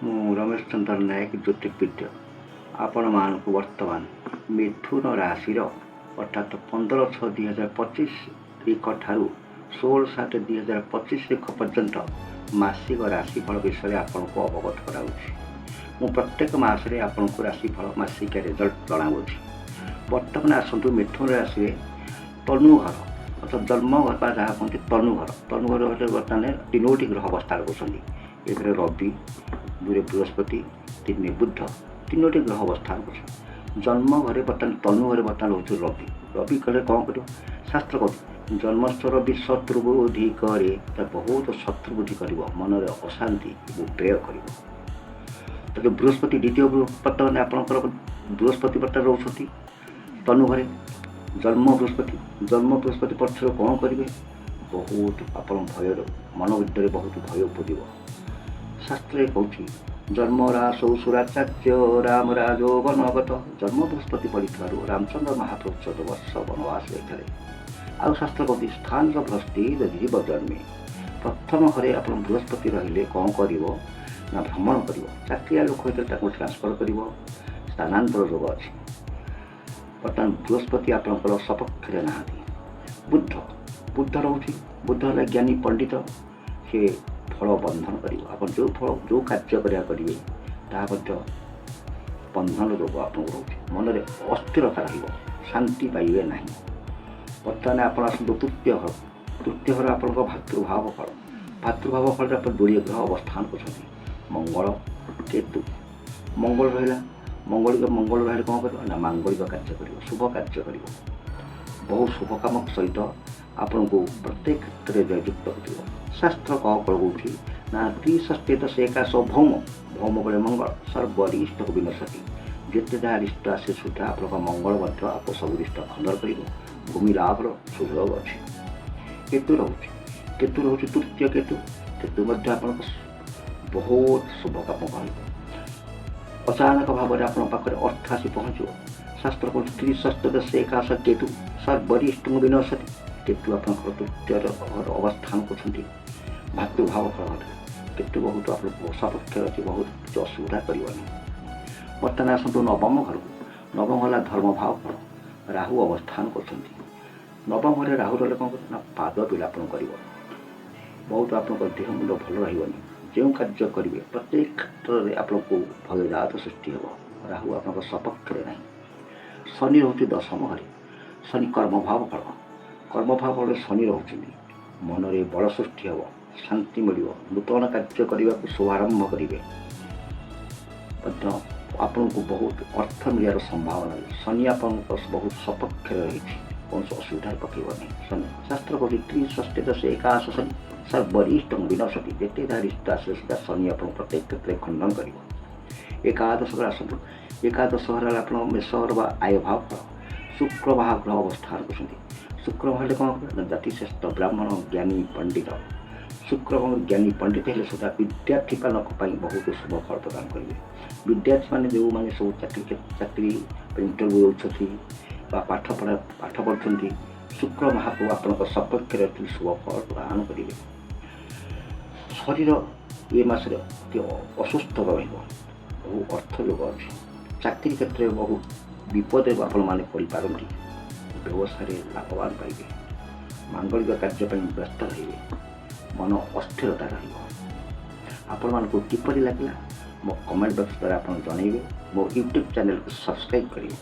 ମୁଁ ରମେଶ ଚନ୍ଦ୍ର ନାୟକ ଜ୍ୟୋତିର୍ବିଦ୍ୟ ଆପଣମାନଙ୍କୁ ବର୍ତ୍ତମାନ ମିଥୁନ ରାଶିର ଅର୍ଥାତ୍ 15/6/2025 ତାରିଖ ଠାରୁ 16/7/2025 ତାରିଖ ପର୍ଯ୍ୟନ୍ତ ମାସିକ ରାଶିଫଳ ବିଷୟରେ ଆପଣଙ୍କୁ ଅବଗତ କରାଉଛି। ମୁଁ ପ୍ରତ୍ୟେକ ମାସରେ ଆପଣଙ୍କୁ ରାଶିଫଳ ମାସିକା ରେଜଲ୍ଟ ଜଣାଉଛି। ବର୍ତ୍ତମାନ ଆସନ୍ତୁ ମିଥୁନ ରାଶିରେ ତନୁଘର ଅର୍ଥାତ୍ ଜନ୍ମ ବା ଯାହା କୁହନ୍ତି ତନୁଘର ହେଲେ ବର୍ତ୍ତମାନ 3ଟି ଗ୍ରହ ଅବସ୍ଥାନ କରୁଛନ୍ତି। ଏଥିରେ ରବି, 2ରେ ବୃହସ୍ପତି, 3ରେ ବୁଧ, 3ଟି ଗ୍ରହ ଅବସ୍ଥାନ କରୁଛନ୍ତି। ଜନ୍ମ ଘରେ ବର୍ତ୍ତମାନ ତନୁ ଘରେ ବର୍ତ୍ତମାନ ହେଉଛି ରବି। ରବି କଲେ କ'ଣ କରିବ? ଶାସ୍ତ୍ର କହୁଛି ଜନ୍ମସ୍ୱର ବି ଶତ୍ରୁ ବୁଦ୍ଧି କରେ, ତା ବହୁତ ଶତ୍ରୁ ବୁଦ୍ଧି କରିବ, ମନରେ ଅଶାନ୍ତି ଏବଂ ବ୍ୟୟ କରିବ। ତାପରେ ବୃହସ୍ପତି ଦ୍ୱିତୀୟ ବର୍ତ୍ତମାନ ଆପଣଙ୍କର ବୃହସ୍ପତି ବର୍ତ୍ତମାନ ରହୁଛନ୍ତି ତନୁ ଘରେ। ଜନ୍ମ ବୃହସ୍ପତି ପକ୍ଷରୁ କ'ଣ କରିବେ? ବହୁତ ଆପଣ ଭୟର ମନ ଭିତରେ ବହୁତ ଭୟ ଉପୁଜିବ। ଶାସ୍ତ୍ରରେ କହୁଛି ଜନ୍ମ ରାସୌ ସୁରାଚାର୍ଯ୍ୟ ରାମ ରାଜୋ ବନଗତ। ଜନ୍ମ ବୃହସ୍ପତି ପଡ଼ିଥିବାରୁ ରାମଚନ୍ଦ୍ର ମହାପ୍ରଭୁ 14 ବର୍ଷ ବନବାସ ଯାଇଥିଲେ। ଆଉ ଶାସ୍ତ୍ର କହୁଛି ସ୍ଥାନ ଭ୍ରଷ୍ଟି ଜୀବ ଜନ୍ମେ। ପ୍ରଥମ ଘରେ ଆପଣ ବୃହସ୍ପତି ରହିଲେ କ'ଣ କରିବ ନା ଭ୍ରମଣ କରିବ। ଚାକିରିଆ ଲୋକ ହୋଇଥିଲେ ତାକୁ ଟ୍ରାନ୍ସଫର କରିବ, ସ୍ଥାନାନ୍ତର ଯୋଗ ଅଛି। ବର୍ତ୍ତମାନ ବୃହସ୍ପତି ଆପଣଙ୍କର ସପକ୍ଷରେ ନାହାନ୍ତି। ବୁଧ ରହୁଛି। ବୁଧ ହେଲା ଜ୍ଞାନୀ ପଣ୍ଡିତ, ସେ ଫଳ ବନ୍ଧନ କରିବ। ଆପଣ ଯେଉଁ କାର୍ଯ୍ୟ କରିବେ ତାହା ମଧ୍ୟ ବନ୍ଧନ ରୋଗ ଆପଣଙ୍କୁ ରହୁଛି। ମନରେ ଅସ୍ଥିରତା ରହିବ, ଶାନ୍ତି ପାଇବେ ନାହିଁ। ବର୍ତ୍ତମାନ ଆପଣ ଆସନ୍ତୁ ତୃତୀୟ ଘର ଆପଣଙ୍କ ଭାତୃଭାବ ଫଳ। ଭାତୃଭାବ ଫଳରେ ଆପଣ 2 ଗ୍ରହ ଅବସ୍ଥାନ କରୁଛନ୍ତି, ମଙ୍ଗଳ, କେତୁ। ମଙ୍ଗଳ ରହିଲେ କ'ଣ କରିବ ନା ମାଙ୍ଗଳିକ କାର୍ଯ୍ୟ କରିବ, ଶୁଭ କାର୍ଯ୍ୟ କରିବ। ବହୁ ଶୁଭ କାମ ସହିତ ଆପଣଙ୍କୁ ପ୍ରତ୍ୟେକ କ୍ଷେତ୍ରରେ ଜୟଯୁକ୍ତ ହୋଇଥିବ। ଶାସ୍ତ୍ର କ'ଣ କହୁଛି ନା ତ୍ରିଷଷ୍ଠୀ ଏକାଶ ଭୌମ ବେଳେ ମଙ୍ଗଳ ସର୍ବରିଷ୍ଟକୁ ବିନଶତି। ଯେତେ ଯାହା ରିଷ୍ଟ ଆସେ ସୁଦ୍ଧା ଆପଣଙ୍କ ମଙ୍ଗଳ ମଧ୍ୟ ଆପଣ ସବୁ ରିଷ୍ଟ ଖଣ୍ଡନ କରିବ। ଭୂମି ଲାଭର ସୁଯୋଗ ଅଛି। କେତୁ ରହୁଛି ତୃତୀୟ କେତୁ ମଧ୍ୟ ଆପଣଙ୍କ ବହୁତ ଶୁଭ କାମ କରିବ। ଅଚାନକ ଭାବରେ ଆପଣଙ୍କ ପାଖରେ ଅର୍ଥ ଆସି ପହଞ୍ଚିବ। ଶାସ୍ତ୍ର କହୁଛି ତ୍ରିଷଷ୍ଠୀ ଏକାଶ କେତୁ ସର୍ବରିଷ୍ଟକୁ ବିନଶତି। କେତୁ ଆପଣଙ୍କର ତୃତୀୟ ଘର ଅବସ୍ଥାନ କରୁଛନ୍ତି ଭାତୃଭାବ ଫଳ। କେତୁ ବହୁତ ଆପଣଙ୍କୁ ସପକ୍ଷରେ ଅଛି, ବହୁତ କିଛି ଅସୁବିଧା କରିବନି। ବର୍ତ୍ତମାନ ଆସନ୍ତୁ ନବମ ଘରକୁ। ନବମ ହେଲା ଧର୍ମଭାବ ଫଳ। ରାହୁ ଅବସ୍ଥାନ କରୁଛନ୍ତି। ନବମ ଘରେ ରାହୁ ରହିଲେ କ'ଣ କରିବ ନା ପାଦ ପୀଡ଼ା ଆପଣ କରିବ। ବହୁତ ଆପଣଙ୍କ ଦେହ ମୁଣ୍ଡ ଭଲ ରହିବନି। ଯେଉଁ କାର୍ଯ୍ୟ କରିବେ ପ୍ରତ୍ୟେକ କ୍ଷେତ୍ରରେ ଆପଣଙ୍କୁ ଭୟଜାତ ସୃଷ୍ଟି ହେବ। ରାହୁ ଆପଣଙ୍କ ସପକ୍ଷରେ ନାହିଁ। ଶନି ରହୁଛି ଦଶମ ଘରେ। ଶନି କର୍ମଭାବ ଫଳରେ ଶନି ରହୁଛନ୍ତି। ମନରେ ବଳ ସୃଷ୍ଟି ହେବ, ଶାନ୍ତି ମିଳିବ, ନୂତନ କାର୍ଯ୍ୟ କରିବାକୁ ଶୁଭାରମ୍ଭ କରିବେ। ମଧ୍ୟ ଆପଣଙ୍କୁ ବହୁତ ଅର୍ଥ ମିଳିବାର ସମ୍ଭାବନା ଅଛି। ଶନି ଆପଣଙ୍କ ବହୁତ ସପକ୍ଷରେ ରହିଛି, କୌଣସି ଅସୁବିଧାରେ ପକାଇବ ନାହିଁ। ଶନି ଶାସ୍ତ୍ର କହୁଛି ତ୍ରିଷଷ୍ଠୀ ଏକାଶ ଶନି ସର୍ବରିଷ୍ଟଂ ବିନଶତି। ଯେତେ ଯାହା ରିଷ୍ଟ ଆସିଲେ ସୁଦ୍ଧା ଶନି ଆପଣଙ୍କୁ ପ୍ରତ୍ୟେକ କ୍ଷେତ୍ରରେ ଖଣ୍ଡନ କରିବ। ଏକାଦଶ ଘରେ ଆସନ୍ତୁ। ଏକାଦଶ ଘରେ ଆପଣଙ୍କ ମେଷ ଘର ବା ଆୟ ଭାବ ଫଳ। ଶୁକ୍ର ଗ୍ରହ ଅବସ୍ଥାନ କରୁଛନ୍ତି। ଶୁକ୍ର ହେଲେ କ'ଣ କରିବେ ନା ଜାତିଶ୍ରେଷ୍ଠ ବ୍ରାହ୍ମଣ ଜ୍ଞାନୀ ପଣ୍ଡିତ। ଶୁକ୍ର ଜ୍ଞାନୀ ପଣ୍ଡିତ ହେଲେ ସୁଦ୍ଧା ବିଦ୍ୟାର୍ଥୀମାନଙ୍କ ପାଇଁ ବହୁତ ଶୁଭ ଫଳ ପ୍ରଦାନ କରିବେ। ବିଦ୍ୟାର୍ଥୀମାନେ ଯେଉଁମାନେ ସବୁ ଚାକିରି ଇଣ୍ଟରଭ୍ୟୁ ଦେଉଛନ୍ତି ବା ପାଠ ପଢ଼ୁଛନ୍ତି, ଶୁକ୍ର ମହାପ୍ରଭୁ ଆପଣଙ୍କ ସପକ୍ଷରେ ଶୁଭ ଫଳ ପ୍ରଦାନ କରିବେ। ଶରୀର ଏ ମାସରେ ଅତି ଅସୁସ୍ଥ ରହିବ। ବହୁ ଅର୍ଥ ଯୋଗ ଅଛି। ଚାକିରି କ୍ଷେତ୍ରରେ ବହୁ ବିପଦରେ ଆପଣମାନେ ପଡ଼ିପାରନ୍ତି। ବ୍ୟବସାୟରେ ଲାଭବାନ ପାଇବେ। ମାଙ୍ଗଳିକ କାର୍ଯ୍ୟ ପାଇଁ ବ୍ୟସ୍ତ ରହିବେ। ମନ ଅସ୍ଥିରତା ରହିବ। ଆପଣମାନଙ୍କୁ କିପରି ଲାଗିଲା ମୋ କମେଣ୍ଟ ବକ୍ସ ଦ୍ୱାରା ଆପଣ ଜଣାଇବେ। ମୋ ୟୁଟ୍ୟୁବ୍ ଚ୍ୟାନେଲକୁ ସବସ୍କ୍ରାଇବ୍ କରିବେ।